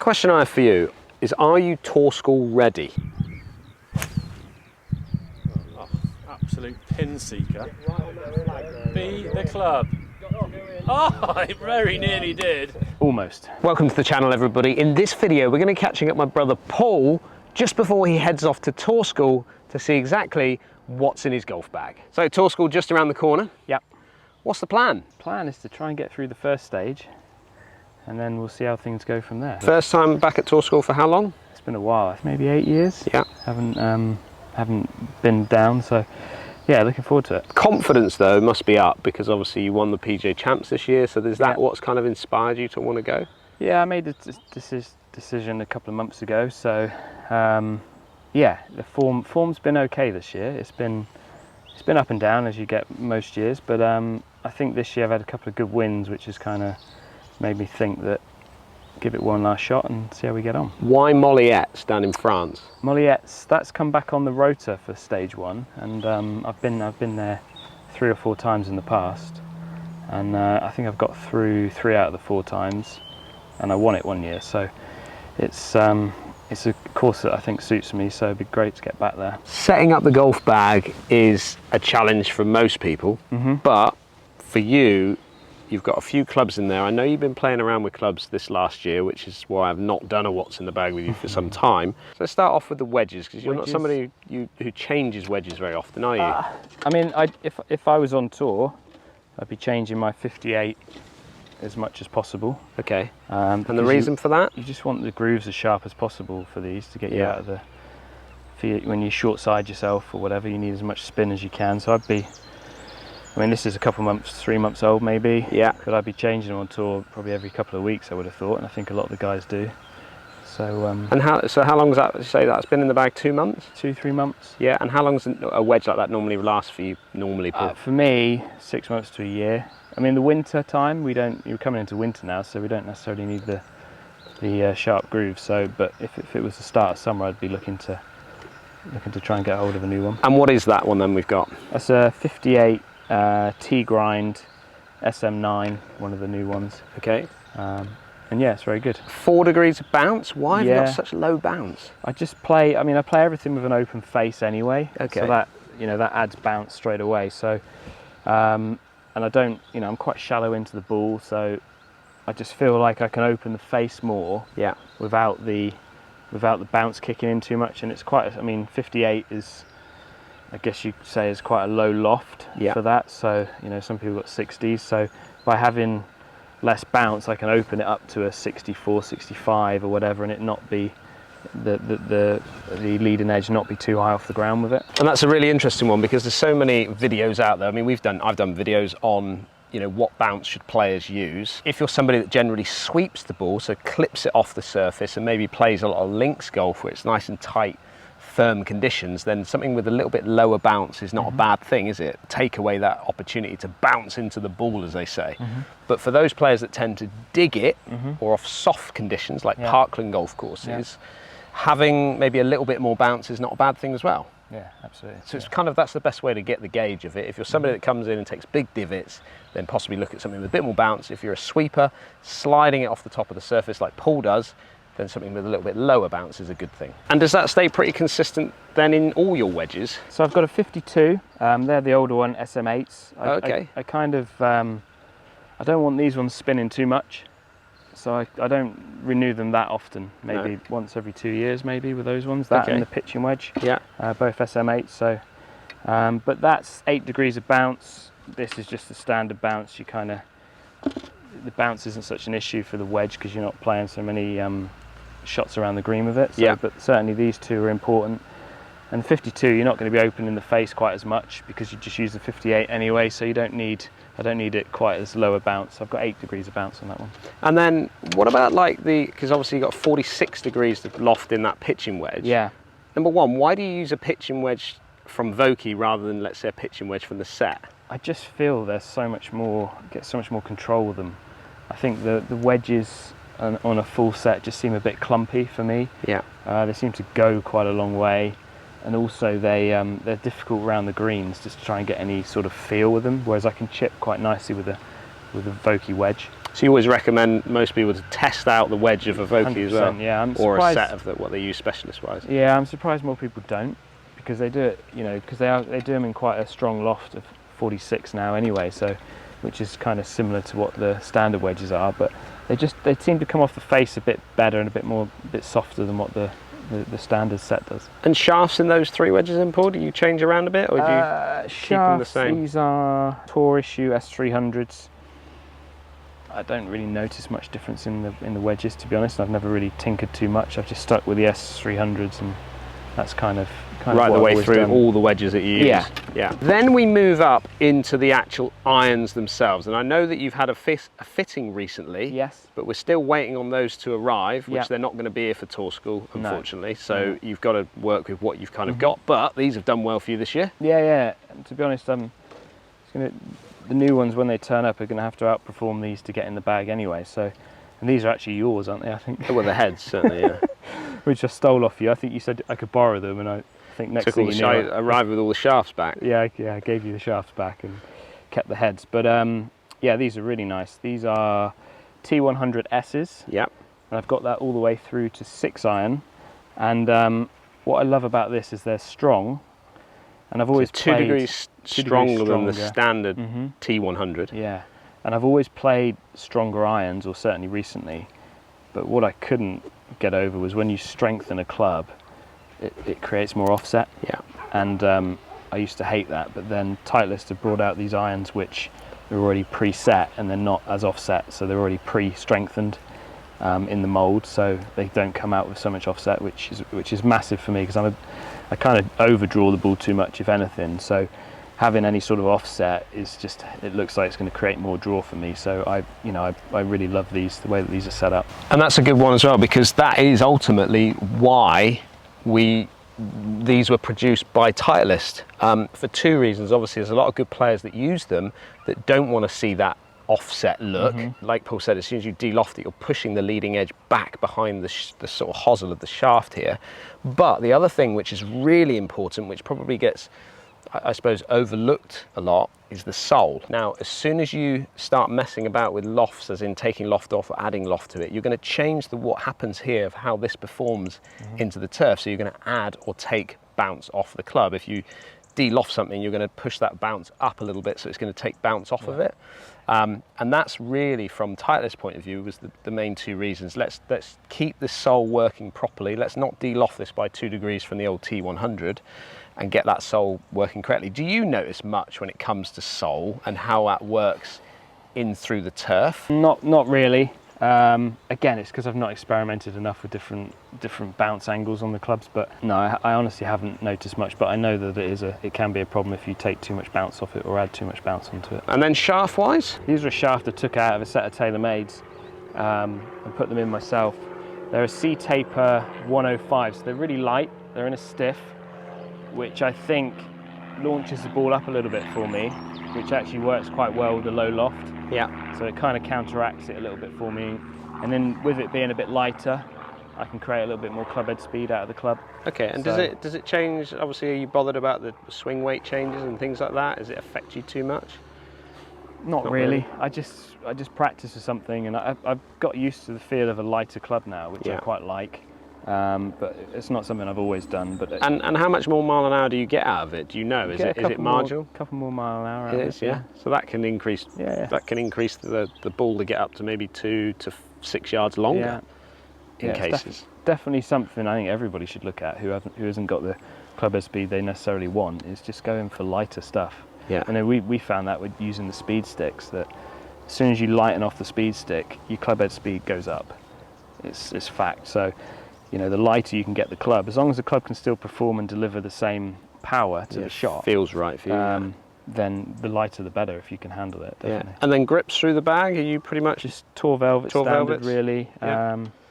Question I have for you is, are you tour school ready? Oh, absolute pin seeker. Be the club. Oh, it very nearly did. Almost. Welcome to the channel, everybody. In this video, we're going to be catching up my brother Paul just before he heads off to tour school to see exactly what's in his golf bag. So tour school just around the corner. Yep. What's the plan? Plan is to try and get through the first stage, and then we'll see how things go from there. First time back at tour school for how long? It's been a while, maybe 8 years. Yeah. Haven't been down, so yeah, looking forward to it. Confidence though must be up, because obviously you won the PGA Champs this year, so is that what's kind of inspired you to want to go? Yeah, I made the decision a couple of months ago, so yeah, the form's been okay this year. It's been up and down as you get most years, but I think this year I've had a couple of good wins, which has kind of made me think that give it one last shot and see how we get on. Why Molliettes down in France? Molliettes, that's come back on the rota for stage one, and I've been there 3 or 4 times in the past, and I think I've got through 3 out of the 4 times, and I won it one year, so it's a course that I think suits me, so it'd be great to get back there. Setting up the golf bag is a challenge for most people, but for you, you've got a few clubs in there. I know you've been playing around with clubs this last year, which is why I've not done a what's in the bag with you for some time. So let's start off with the wedges, because you're not somebody who changes wedges very often, are you? I mean, if I was on tour, I'd be changing my 58 as much as possible. Okay. And the reason for that? You just want the grooves as sharp as possible for these to get you out of the... when you short side yourself or whatever, you need as much spin as you can. So I mean, this is a couple months, 3 months old maybe. Yeah. But I'd be changing them on tour probably every couple of weeks, I would have thought, and I think a lot of the guys do. So. And how long has that? Say that's been in the bag 2 months. 2-3 months. Yeah. And how long does a wedge like that normally last for you? Paul? For me, 6 months to a year. I mean, the winter time you're coming into winter now, so we don't necessarily need the sharp grooves. So, but if it was the start of summer, I'd be looking to try and get hold of a new one. And what is that one then we've got? That's a 58 T-grind SM9, one of the new ones. Okay. And yeah, it's very good. 4 degrees of bounce? Why have you got such low bounce? I play everything with an open face anyway. Okay. So that adds bounce straight away. So, and I don't, I'm quite shallow into the ball, so I just feel like I can open the face more. Yeah. Without the bounce kicking in too much, and it's quite. 58 is, I guess you could say, is quite a low loft for that. So some people got 60s. So by having less bounce, I can open it up to a 64, 65 or whatever, and it not be the leading edge not be too high off the ground with it. And that's a really interesting one, because there's so many videos out there. I mean, I've done videos on what bounce should players use. If you're somebody that generally sweeps the ball, so clips it off the surface and maybe plays a lot of links golf where it's nice and tight, firm conditions, then something with a little bit lower bounce is not a bad thing, is it? Take away that opportunity to bounce into the ball, as they say. But for those players that tend to dig it, or off soft conditions like parkland golf courses, having maybe a little bit more bounce is not a bad thing as well. Yeah, absolutely. So it's that's the best way to get the gauge of it. If you're somebody that comes in and takes big divots, then possibly look at something with a bit more bounce. If you're a sweeper, sliding it off the top of the surface like Paul does, then something with a little bit lower bounce is a good thing. And does that stay pretty consistent then in all your wedges? So I've got a 52, they're the older one, SM8s. Okay. I kind of, I don't want these ones spinning too much, so I don't renew them that often, maybe once every 2 years maybe with those ones, and the pitching wedge, both SM8s. So, but that's 8 degrees of bounce. This is just the standard bounce. The bounce isn't such an issue for the wedge because you're not playing so many shots around the green with it. So, but certainly these two are important. And 52, you're not going to be opening the face quite as much because you just use the 58 anyway. So I don't need it quite as low a bounce. I've got 8 degrees of bounce on that one. And then what about because obviously you've got 46 degrees of loft in that pitching wedge. Yeah. Number one, why do you use a pitching wedge from Vokey rather than, let's say, a pitching wedge from the set? I just feel there's so much more control with them. I think the wedges on a full set just seem a bit clumpy for me. Yeah. They seem to go quite a long way, and also they're difficult around the greens just to try and get any sort of feel with them. Whereas I can chip quite nicely with a Vokey wedge. So you always recommend most people to test out the wedge of a Vokey as well? Yeah, I'm or surprised, a set of what they use specialist-wise? Yeah, I'm surprised more people don't, because they do it, you know, because they do them in quite a strong loft of 46 now anyway, so which is kind of similar to what the standard wedges are, but they seem to come off the face a bit better and a bit softer than what the standard set does. And shafts in those 3 wedges in, Paul, do you change around a bit, or do you keep them the same? These are Tour issue S300s. I don't really notice much difference in the wedges, to be honest. I've never really tinkered too much. I've just stuck with the S300s, and that's kind of right the way through all the wedges that you use. Yeah. Yeah. Then we move up into the actual irons themselves, and I know that you've had a fitting recently. Yes. But we're still waiting on those to arrive, which Yep. they're not going to be here for tour school, unfortunately. No. So you've got to work with what you've kind of got. But these have done well for you this year. Yeah. And to be honest, the new ones, when they turn up, are going to have to outperform these to get in the bag anyway. So, and these are actually yours, aren't they? I think. Well, the heads certainly, yeah. Which I stole off you. I think you said I could borrow them, and I think next thing you knew, I arrived with all the shafts back. Yeah, I gave you the shafts back and kept the heads. But yeah, these are really nice. These are T100Ss. Yep. And I've got that all the way through to 6 iron. And what I love about this is they're strong. And I've always so 2 degrees stronger than the stronger. Standard T100. Yeah. And I've always played stronger irons, or certainly recently. But what I couldn't get over was when you strengthen a club, it creates more offset. Yeah. And I used to hate that, but then Titleist have brought out these irons which are already preset, and they're not as offset, so they're already pre-strengthened in the mold, so they don't come out with so much offset, which is massive for me, because I kind of overdraw the ball too much, if anything. So having any sort of offset is just, it looks like it's going to create more draw for me. So I really love these, the way that these are set up. And that's a good one as well, because that is ultimately why these were produced by Titleist, for 2 reasons. Obviously, there's a lot of good players that use them that don't want to see that offset look. Like Paul said, as soon as you de-loft it, you're pushing the leading edge back behind the sort of hosel of the shaft here. But the other thing which is really important, which probably gets, I suppose, overlooked a lot, is the sole. Now, as soon as you start messing about with lofts, as in taking loft off or adding loft to it, you're going to change what happens here of how this performs into the turf. So you're going to add or take bounce off the club. If you de-loft something, you're going to push that bounce up a little bit, so it's going to take bounce off of it. And that's really, from Titleist's point of view, was the main 2 reasons. Let's keep the sole working properly. Let's not de-loft this by 2 degrees from the old T100, and get that sole working correctly. Do you notice much when it comes to sole and how that works in through the turf? Not really. Again, it's because I've not experimented enough with different bounce angles on the clubs, but no, I honestly haven't noticed much, but I know that it can be a problem if you take too much bounce off it or add too much bounce onto it. And then shaft wise? These are a shaft I took out of a set of TaylorMades and put them in myself. They're a C-Taper 105, so they're really light, they're in a stiff, which I think launches the ball up a little bit for me, which actually works quite well with the low loft. Yeah. So it kind of counteracts it a little bit for me. And then with it being a bit lighter, I can create a little bit more club head speed out of the club. Okay, and does it change, obviously, are you bothered about the swing weight changes and things like that? Does it affect you too much? Not really. I just practice with something, and I've got used to the feel of a lighter club now, which I quite like. But it's not something I've always done. But and how much more mile an hour do you get out of it? Do you know? Is it marginal? A couple more mile an hour. It is, yeah. So that can increase. Yeah. That can increase the ball to get up to maybe 2 to 6 yards longer. In cases. Definitely something I think everybody should look at who hasn't got the club head speed they necessarily want, is just going for lighter stuff. Yeah. And then we found that with using the speed sticks, that as soon as you lighten off the speed stick, your club head speed goes up. It's fact. So, you know, the lighter you can get the club, as long as the club can still perform and deliver the same power to the shot, feels right for you. Then the lighter the better, if you can handle it. Definitely. Yeah. And then grips through the bag, are you pretty much just Tour Velvet standard, velvets? Really?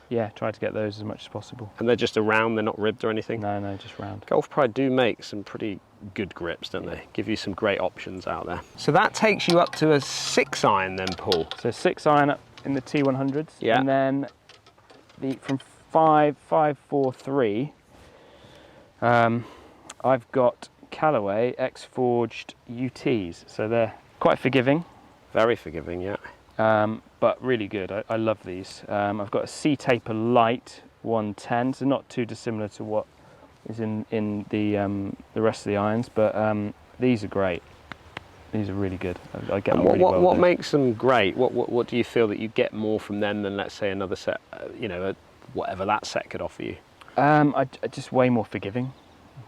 Yeah, try to get those as much as possible. And they're just a round, they're not ribbed or anything? No, just round. Golf Pride do make some pretty good grips, don't they? Give you some great options out there. So that takes you up to a 6 iron then, Paul? So 6 iron up in the T100s. Yeah. And then from 5.43, I've got Callaway X-Forged UTs. So they're quite forgiving. Very forgiving, yeah. but really good. I love these. I've got a C-Taper Light 110, so not too dissimilar to what is in the rest of the irons, but these are great. These are really good. I get on really well. What makes them great? What do you feel that you get more from them than, let's say, another set? You know, whatever that set could offer you. I just way more forgiving,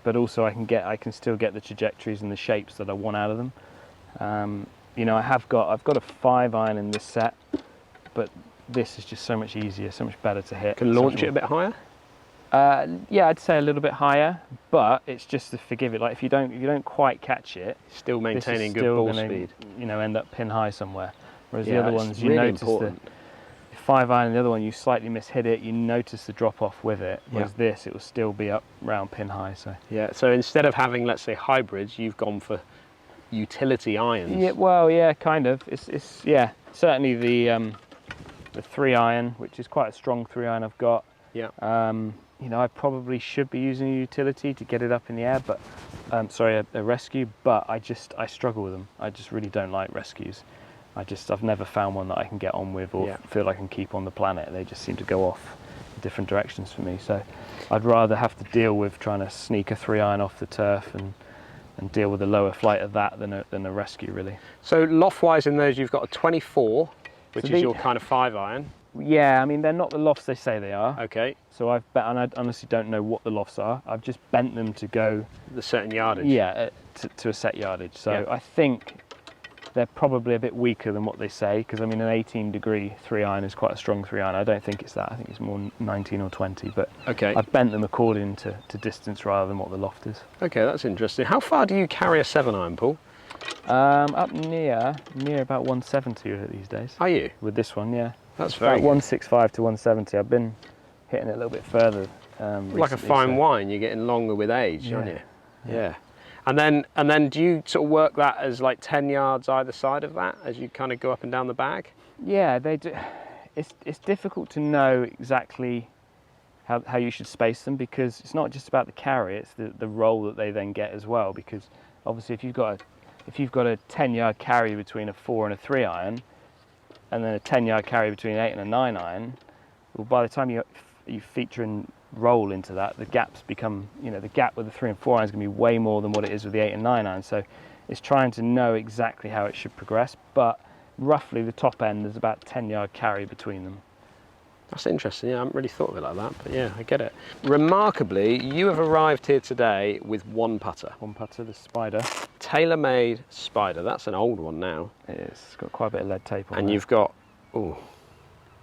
but also I can still get the trajectories and the shapes that I want out of them. You know, I've got a 5-iron in this set, but this is just so much easier, so much better to hit. Can launch it a bit higher? Yeah, I'd say a little bit higher, but it's just to forgive it. Like if you don't quite catch it, still maintaining good ball speed. You know, end up pin high somewhere. Whereas Yeah, the other ones, you really notice important. the 5-iron, the other one, you slightly mishit it, you notice the drop off with it. Whereas this, it will still be up round pin high. So yeah. So instead of having, let's say, hybrids, you've gone for utility irons. yeah, well, yeah, kind of. It's yeah, certainly the 3-iron, which is quite a strong 3-iron I've got. Yeah. You know, I probably should be using a utility to get it up in the air, but sorry, a rescue, but I struggle with them. I just really don't like rescues. I've never found one that I can get on with or feel I can keep on the planet. They just seem to go off in different directions for me. So I'd rather have to deal with trying to sneak a 3-iron off the turf and deal with the lower flight of that than a rescue, really. So loft-wise in those, you've got a 24, which is your kind of 5-iron. Yeah, I mean, they're not the lofts they say they are. Okay. So and I honestly don't know what the lofts are. I've just bent them to go... The certain yardage. Yeah, to a set yardage. So I think they're probably a bit weaker than what they say, because I mean, an 18-degree 3-iron is quite a strong 3-iron. I don't think it's that. I think it's more 19 or 20, but I've bent them according to distance rather than what the loft is. Okay, that's interesting. How far do you carry a 7-iron, Paul? Up near about 170 these days. Are you? With this one, yeah. That's very good. 165 to 170. I've been hitting it a little bit further recently, like a fine wine, you're getting longer with age, aren't you? Yeah. And then do you sort of work that as like 10 yards either side of that as you kind of go up and down the bag? Yeah, they do. It's difficult to know exactly how you should space them, because it's not just about the carry, it's the roll that they then get as well. Because obviously if you've got a 10-yard carry between a 4 and a 3-iron, and then a 10-yard carry between an 8 and a 9-iron, well, by the time you feature and roll into that, the gaps become, you know, the gap with the 3 and 4 irons is going to be way more than what it is with the 8 and 9 iron. So it's trying to know exactly how it should progress, but roughly the top end, there's about 10-yard carry between them. That's interesting. Yeah, I haven't really thought of it like that, but yeah, I get it. Remarkably, you have arrived here today with one putter. One putter, the Spider. Tailor-made Spider. That's an old one now. It is. It's got quite a bit of lead tape on it. And you've got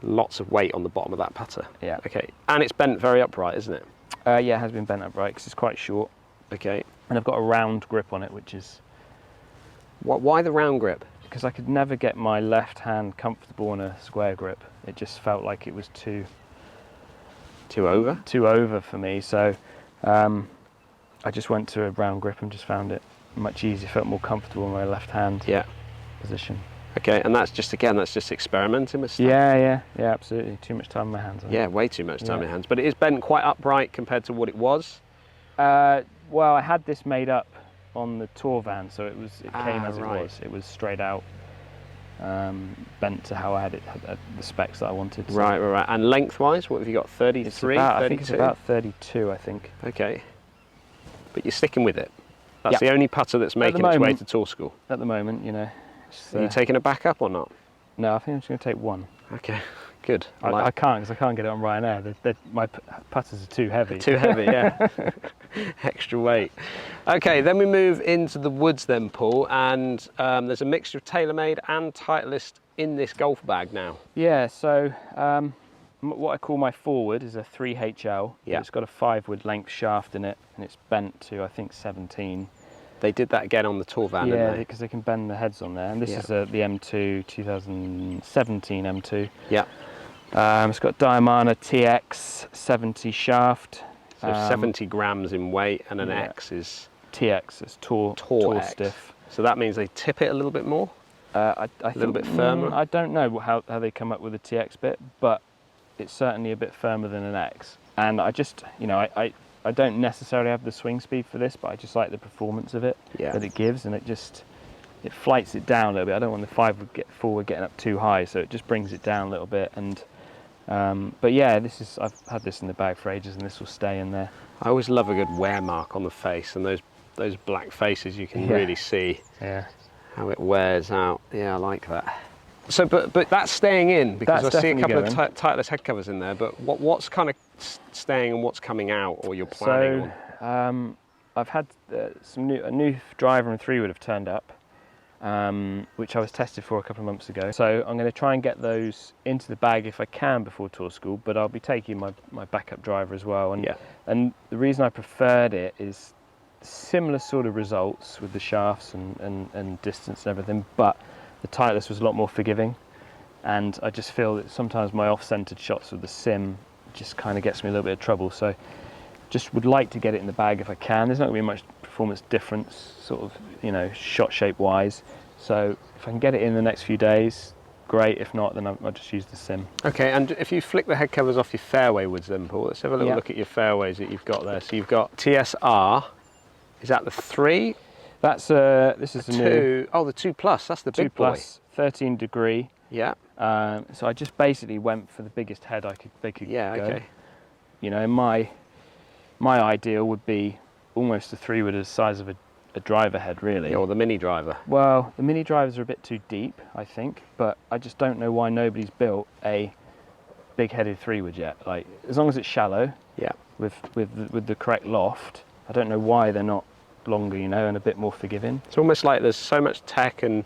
lots of weight on the bottom of that putter. Yeah. Okay. And it's bent very upright, isn't it? Yeah, it has been bent upright because it's quite short. Okay. And I've got a round grip on it, which is... Why the round grip? Because I could never get my left hand comfortable on a square grip. It just felt like it was too over for me. So I just went to a round grip and just found it much easier, felt more comfortable in my left hand position. Okay, and that's just experimenting with stuff? Yeah, absolutely. Too much time on my hands. Yeah, way too much time on your hands. But it is bent quite upright compared to what it was? Well, I had this made up on the tour van, so it came as it was. It was straight out, bent to how I had it, the specs that I wanted. So. Right. And lengthwise, what have you got? 33? I think it's about 32. I think. Okay. But you're sticking with it. That's the only putter that's making its way to tour school. At the moment, you know. Are you taking it back up or not? No, I think I'm just going to take one. Okay, good. I can't, because I can't get it on Ryanair. My putters are too heavy. Too heavy, yeah. Extra weight. Okay, then we move into the woods then, Paul, and there's a mixture of TaylorMade and Titleist in this golf bag now. Yeah, so what I call my forward is a 3HL. Yeah. It's got a 5-wood length shaft in it, and it's bent to, I think, 17. They did that again on the tour van, didn't they? Yeah, because they can bend the heads on there. And this is the M2, 2017 M2. Yeah. It's got Diamana TX 70 shaft. So 70 grams in weight, and an X is... TX, it's tall X. stiff. So that means they tip it a little bit more? I a little bit firmer? I don't know how they come up with the TX bit, but it's certainly a bit firmer than an X. And I just, you know, I don't necessarily have the swing speed for this, but I just like the performance of it that it gives, and it just it flights it down a little bit. I don't want the 5 wood get forward getting up too high, so it just brings it down a little bit. And but yeah, I've had this in the bag for ages, and this will stay in there. I always love a good wear mark on the face, and those black faces, you can really see how it wears out. Yeah, I like that. So, but that's staying in, because I see a couple of Titleist head covers in there. But what's kind of staying and what's coming out, or you're planning on? I've had a new driver and 3 wood have turned up, which I was tested for a couple of months ago. So I'm going to try and get those into the bag if I can before tour school. But I'll be taking my backup driver as well. And the reason I preferred it is similar sort of results with the shafts and distance and everything, but the Titleist was a lot more forgiving, and I just feel that sometimes my off-centered shots with the sim just kind of gets me a little bit of trouble. So just would like to get it in the bag if I can. There's not going to be much performance difference, sort of, you know, shot shape wise. So if I can get it in the next few days, great. If not, then I'll just use the sim. Okay, and if you flick the head covers off your fairway woods then, Paul, let's have a little look at your fairways that you've got there. So you've got TSR, is that the 3? That's this is the 2. new. Oh, the 2 plus. That's the 2 big boy. plus, 13 degree. Yeah. So I just basically went for the biggest head they could go. Okay. You know, my ideal would be almost a 3 wood the size of a driver head, really. Yeah, or the mini driver. Well, the mini drivers are a bit too deep, I think, but I just don't know why nobody's built a big-headed 3 wood yet. Like, as long as it's shallow, with the correct loft, I don't know why they're not longer, you know, and a bit more forgiving. It's almost like there's so much tech and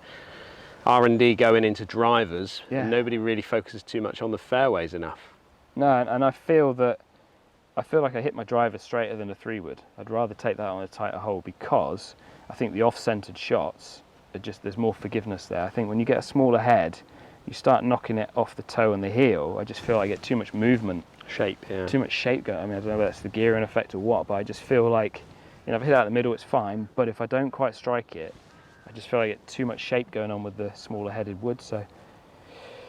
R&D going into drivers, and nobody really focuses too much on the fairways enough. No, and I feel like I hit my driver straighter than a 3 wood. I'd rather take that on a tighter hole, because I think the off-centered shots are just, there's more forgiveness there. I think when you get a smaller head, you start knocking it off the toe and the heel. I just feel I get too much movement, too much shape going. I mean, I don't know whether that's the gearing effect or what, but I just feel like, you know, if I hit out the middle, it's fine, but if I don't quite strike it, I just feel like I get too much shape going on with the smaller headed wood. So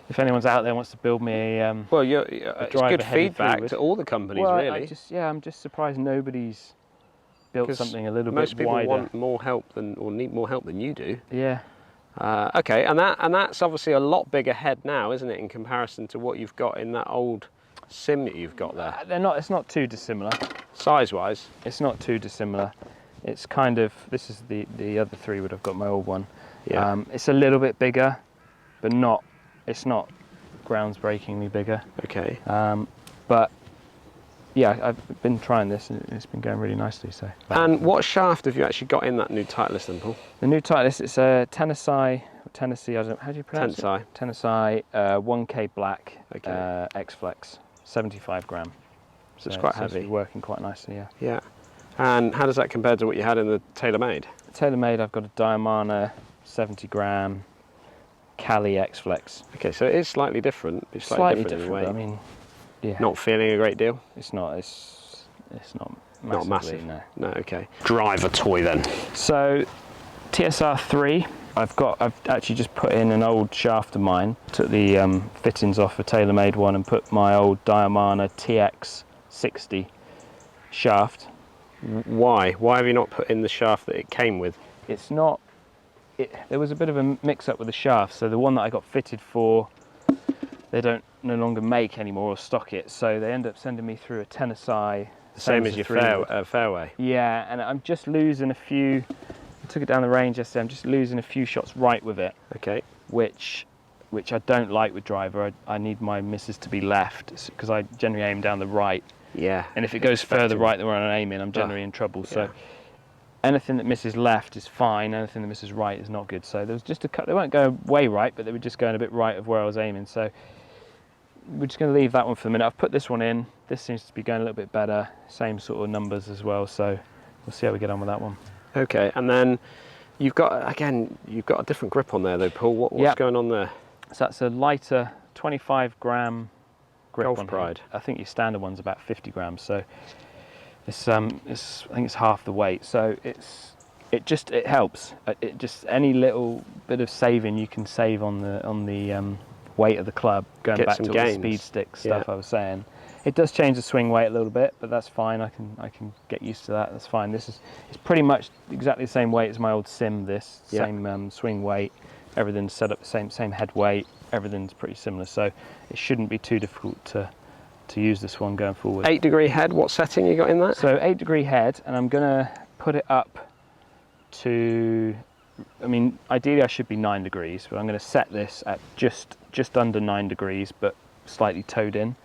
if anyone's out there wants to build me well, it's good feedback to all the companies, really. I'm just surprised nobody's built something a little bit wider. Most people want more help or need more help than you do. Yeah. Okay, and that's obviously a lot bigger head now, isn't it, in comparison to what you've got in that old sim that you've got there? It's not too dissimilar. Size-wise? It's not too dissimilar. It's kind of, this is the other 3 wood, I've got my old one. Yeah. It's a little bit bigger, but it's not grounds-breakingly bigger. Okay. But yeah, I've been trying this and it's been going really nicely. So. And what shaft have you actually got in that new Titleist then, Paul? The new Titleist, it's a Tennessee, I don't know, how do you pronounce it? Tennessee 1K black, X-Flex, 75 gram. So it's quite heavy. It's working quite nicely, yeah. Yeah. And how does that compare to what you had in the TaylorMade? TaylorMade, I've got a Diamana 70 gram Cali X-Flex. Okay, so it is slightly different. It's slightly different in a way. I mean, yeah. Not feeling a great deal? It's not. It's not massively, not massive. No. No, okay. Driver toy then. So TSR 3. I've actually just put in an old shaft of mine. Took the fittings off a TaylorMade one and put my old Diamana TX 60 shaft. Why? Why have you not put in the shaft that it came with? It's not. There was a bit of a mix-up with the shaft. So the one that I got fitted for, they don't no longer make anymore or stock it. So they end up sending me through a Tennessee. Same as your fairway. Yeah, and I'm just losing a few. I took it down the range yesterday. I'm just losing a few shots right with it. Okay. Which I don't like with driver. I need my misses to be left because I generally aim down the right. Yeah. And if it goes further right than where I'm aiming, I'm generally in trouble. So anything that misses left is fine. Anything that misses right is not good. So there was just a cut. They weren't going way right, but they were just going a bit right of where I was aiming. So we're just going to leave that one for the minute. I've put this one in. This seems to be going a little bit better. Same sort of numbers as well. So we'll see how we get on with that one. Okay, and then you've got a different grip on there though, Paul. What's going on there? So that's a lighter 25 gram grip. Golf Pride. I think your standard one's about 50 grams. So it's I think it's half the weight. So it helps. It just any little bit of saving you can save on the weight of the club. Going back to the speed stick stuff I was saying, It does change the swing weight a little bit, but that's fine. I can get used to that. That's fine. It's pretty much exactly the same weight as my old sim. Same swing weight, everything's set up the same head weight. Everything's pretty similar, so it shouldn't be too difficult to use this one going forward. 8-degree head. What setting you got in that? So 8-degree head, and I'm gonna put it up to. I mean, ideally I should be 9 degrees, but I'm going to set this at just under 9 degrees, but slightly towed in.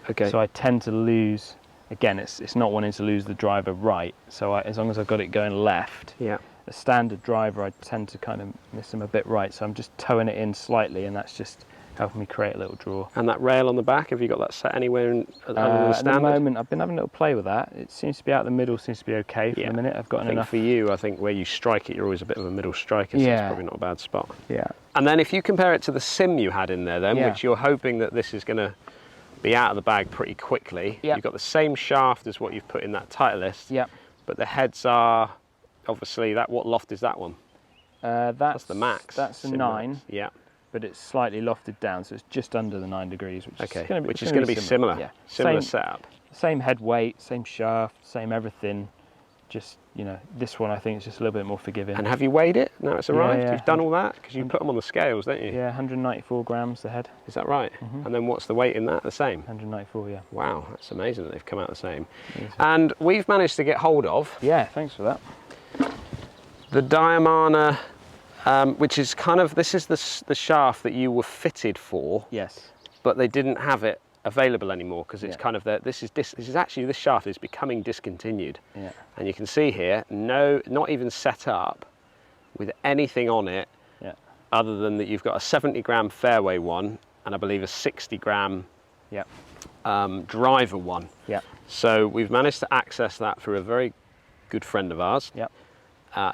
Okay. So I tend to lose, again, it's not wanting to lose the driver right. So as long as I've got it going left, yeah. The standard driver, I tend to kind of miss them a bit right. So I'm just towing it in slightly, and that's just helping me create a little draw. And that rail on the back, have you got that set anywhere other than the standard? At the moment, I've been having a little play with that. It seems to be out the middle, seems to be okay for the minute. I've got enough. For you, I think where you strike it, you're always a bit of a middle striker, so it's probably not a bad spot. Yeah. And then if you compare it to the sim you had in there then, which you're hoping that this is going to be out of the bag pretty quickly, you've got the same shaft as what you've put in that Titleist, but the heads are, obviously, what loft is that one? That's the max. That's a 9. Yeah. But it's slightly lofted down, so it's just under the 9 degrees, which is going to be similar. Yeah. Similar setup. Same head weight, same shaft, same everything. Just, you know, this one I think is just a little bit more forgiving. And have you weighed it? Now it's arrived? Yeah. You've done all that? Because you put them on the scales, don't you? Yeah, 194 grams the head. Is that right? And then what's the weight in that? The same? 194, yeah. Wow, that's amazing that they've come out the same. And we've managed to get hold of... Yeah, thanks for that. The Diamana, which is kind of, this is the shaft that you were fitted for. Yes. But they didn't have it available anymore because it's kind of this shaft is becoming discontinued. Yeah. And you can see here, not even set up with anything on it other than that you've got a 70-gram Fairway one and I believe a 60-gram driver one. Yeah. So we've managed to access that through a very good friend of ours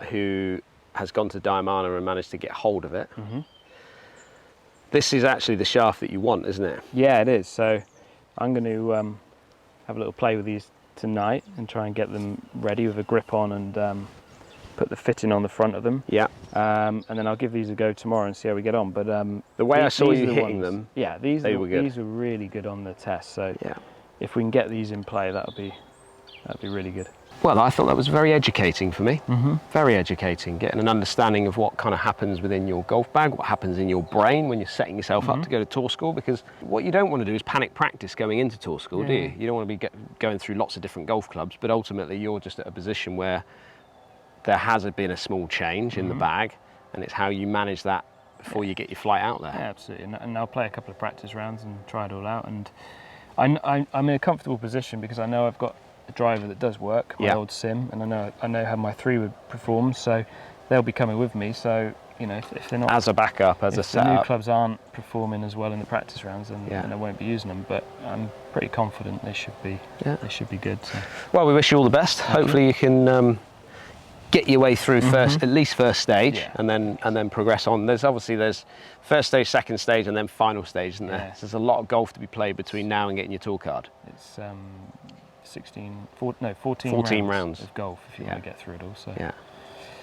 who has gone to Diamana and managed to get hold of it. This is actually the shaft that you want, isn't it? Yeah, it is. So I'm going to have a little play with these tonight and try and get them ready with a grip on and put the fitting on the front of them. Yeah. And then I'll give these a go tomorrow and see how we get on. But the way I saw you hitting them, these were really good on the test. So if we can get these in play, that'd be really good. Well, I thought that was very educating for me. Very educating, getting an understanding of what kind of happens within your golf bag, what happens in your brain when you're setting yourself up to go to tour school, because what you don't want to do is panic practice going into tour school, do you? You don't want to be going through lots of different golf clubs, but ultimately you're just at a position where there has been a small change in the bag, and it's how you manage that before you get your flight out there. Yeah, absolutely, and I'll play a couple of practice rounds and try it all out, and I'm in a comfortable position because I know I've got a driver that does work, my old sim, and I know how my 3 would perform, so they'll be coming with me. So you know, if they're not as a backup, as a setup, the new clubs aren't performing as well in the practice rounds, then I won't be using them. But I'm pretty confident they should be. They should be good. So. Well, we wish you all the best. Hopefully, you can get your way through at least first stage, and then progress on. There's first stage, second stage, and then final stage, isn't there? So there's a lot of golf to be played between now and getting your tour card. It's 14 rounds of golf if you want to get through it all. So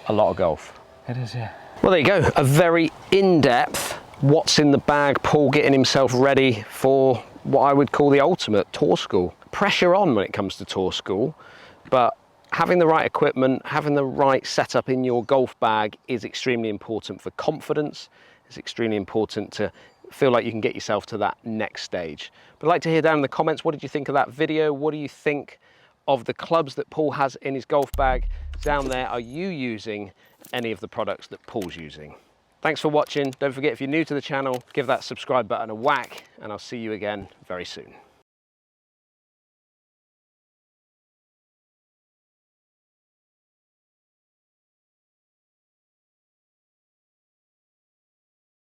a lot of golf. It is, yeah. Well, there you go. A very in-depth what's in the bag. Paul getting himself ready for what I would call the ultimate tour school. Pressure on when it comes to tour school, but having the right equipment, having the right setup in your golf bag is extremely important for confidence. It's extremely important to feel like you can get yourself to that next stage. But I'd like to hear down in the comments, what did you think of that video? What do you think of the clubs that Paul has in his golf bag down there? Are you using any of the products that Paul's using? Thanks for watching. Don't forget, if you're new to the channel, give that subscribe button a whack, and I'll see you again very soon.